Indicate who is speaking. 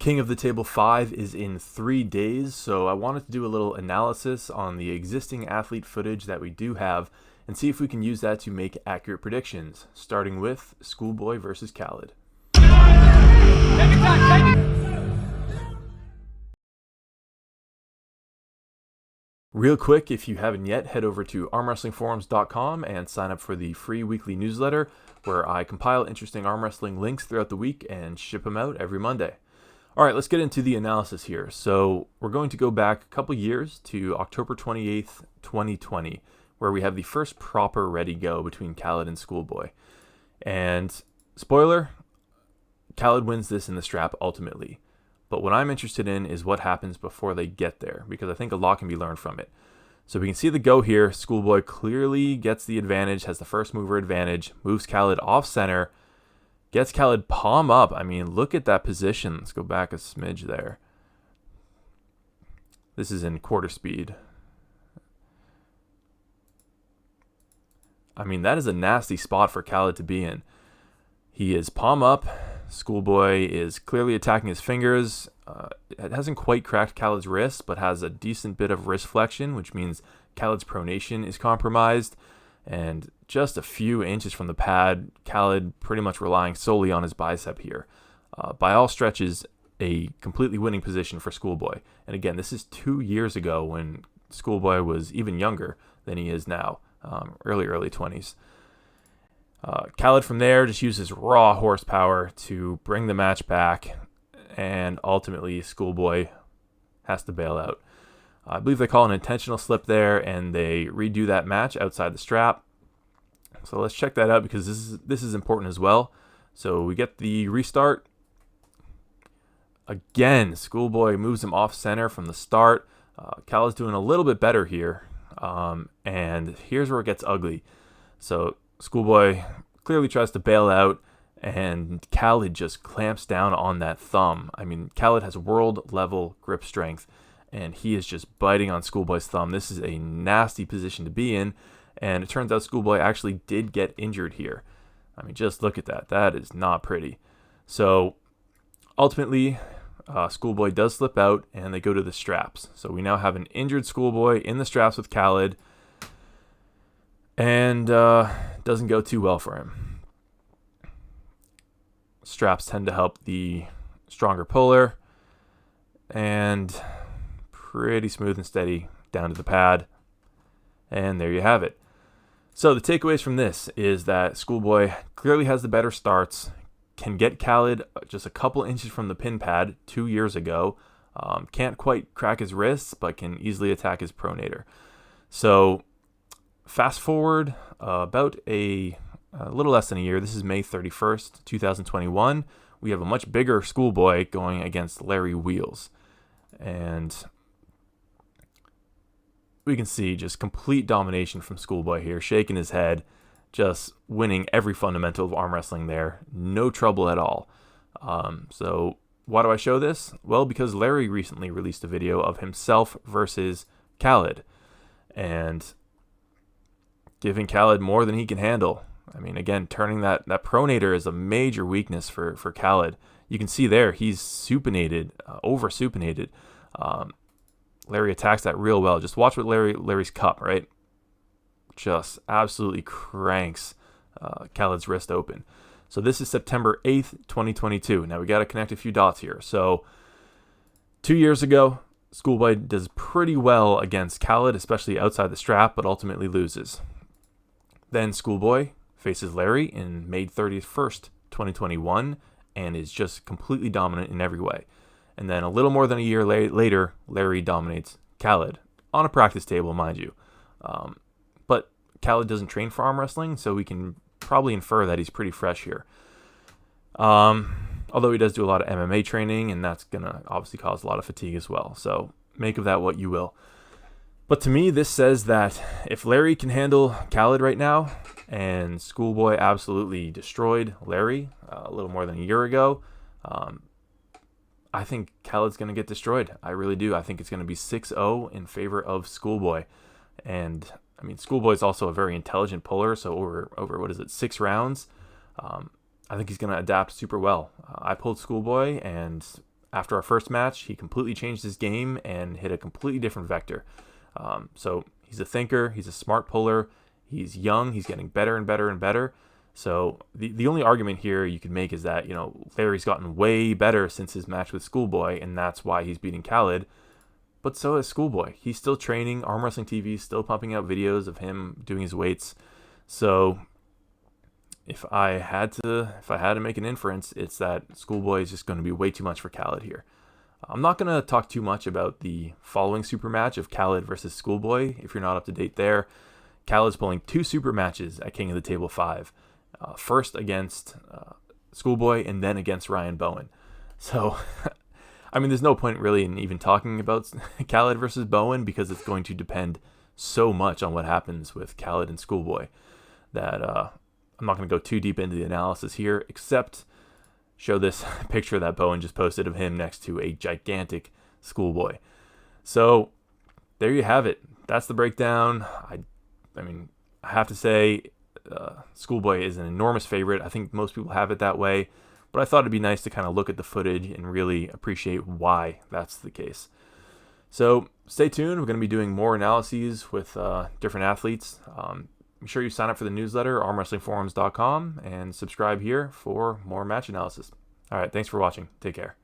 Speaker 1: King of the Table 5 is in 3 days, so I wanted to do a little analysis on the existing athlete footage that we do have and see if we can use that to make accurate predictions, starting with Schoolboy versus Khaled. Real quick, if you haven't yet, head over to armwrestlingforums.com and sign up for the free weekly newsletter where I compile interesting arm wrestling links throughout the week and ship them out every Monday. All right, let's get into the analysis here. So we're going to go back a couple years to October 28th, 2020, where we have the first proper ready go between Khaled and Schoolboy. And spoiler, Khaled wins this in the strap ultimately. But what I'm interested in is what happens before they get there, because I think a lot can be learned from it. So we can see the go here. Schoolboy clearly gets the advantage, has the first mover advantage, moves Khaled off center, gets Khaled palm up. I mean, look at that position. Let's go back a smidge there. This is in quarter speed. I mean, that is a nasty spot for Khaled to be in. He is palm up. Schoolboy is clearly attacking his fingers. It hasn't quite cracked Khaled's wrist, but has a decent bit of wrist flexion, which means Khaled's pronation is compromised. And just a few inches from the pad, Khaled pretty much relying solely on his bicep here. By all stretches, a completely winning position for Schoolboy. And again, this is 2 years ago when Schoolboy was even younger than he is now, early 20s. Khaled from there just uses raw horsepower to bring the match back, and ultimately Schoolboy has to bail out. I believe they call an intentional slip there, and they redo that match outside the strap. So let's check that out because this is important as well. So we get the restart. Again, Schoolboy moves him off center from the start. Khaled's doing a little bit better here, and here's where it gets ugly. So Schoolboy clearly tries to bail out, and Khaled just clamps down on that thumb. I mean, Khaled has world-level grip strength, and he is just biting on Schoolboy's thumb. This is a nasty position to be in, and it turns out Schoolboy actually did get injured here. I mean, just look at that. That is not pretty. So ultimately, Schoolboy does slip out, and they go to the straps. So we now have an injured Schoolboy in the straps with Khaled, and doesn't go too well for him. Straps tend to help the stronger puller, and pretty smooth and steady down to the pad. And there you have it. So the takeaways from this is that Schoolboy clearly has the better starts, can get Khaled just a couple inches from the pin pad 2 years ago, can't quite crack his wrists, but can easily attack his pronator. So fast forward about a little less than a year. This is May 31st, 2021. We have a much bigger Schoolboy going against Larry Wheels. And we can see just complete domination from Schoolboy here, shaking his head, just winning every fundamental of arm wrestling there. No trouble at all. So why do I show this? Well, because Larry recently released a video of himself versus Khaled, and giving Khaled more than he can handle. I mean, again, turning that pronator is a major weakness for Khaled. You can see there, he's supinated, over-supinated. Larry attacks that real well. Just watch what Larry's cup, right? Just absolutely cranks Khaled's wrist open. So this is September 8th, 2022. Now we got to connect a few dots here. So 2 years ago, Schoolboy does pretty well against Khaled, especially outside the strap, but ultimately loses. Then Schoolboy faces Larry in May 31st, 2021, and is just completely dominant in every way. And then a little more than a year later, Larry dominates Khaled on a practice table, mind you. But Khaled doesn't train for arm wrestling, so we can probably infer that he's pretty fresh here. Although he does do a lot of MMA training, and that's going to obviously cause a lot of fatigue as well. So make of that what you will. But to me, this says that if Larry can handle Khaled right now, and Schoolboy absolutely destroyed Larry a little more than a year ago, I think Khaled's going to get destroyed. I really do. I think it's going to be 6-0 in favor of Schoolboy. And, I mean, Schoolboy is also a very intelligent puller, so over 6 rounds, I think he's going to adapt super well. I pulled Schoolboy, and after our first match, he completely changed his game and hit a completely different vector. So he's a thinker, he's a smart puller, he's young, he's getting better and better and better. So the only argument here you could make is that, Larry's gotten way better since his match with Schoolboy, and that's why he's beating Khaled. But so is Schoolboy. He's still training. Arm Wrestling TV is still pumping out videos of him doing his weights. So if I had to make an inference, it's that Schoolboy is just going to be way too much for Khaled here. I'm not going to talk too much about the following super match of Khaled versus Schoolboy. If you're not up to date there, Khaled's pulling 2 super matches at King of the Table 5. First against Schoolboy and then against Ryan Bowen. So, there's no point really in even talking about Khaled versus Bowen because it's going to depend so much on what happens with Khaled and Schoolboy that I'm not going to go too deep into the analysis here, except show this picture that Bowen just posted of him next to a gigantic Schoolboy. So, there you have it. That's the breakdown. I have to say, Schoolboy is an enormous favorite. I think most people have it that way, but I thought it'd be nice to kind of look at the footage and really appreciate why that's the case. So stay tuned. We're going to be doing more analyses with different athletes. Make sure you sign up for the newsletter, armwrestlingforums.com, and subscribe here for more match analysis. All right, thanks for watching. Take care.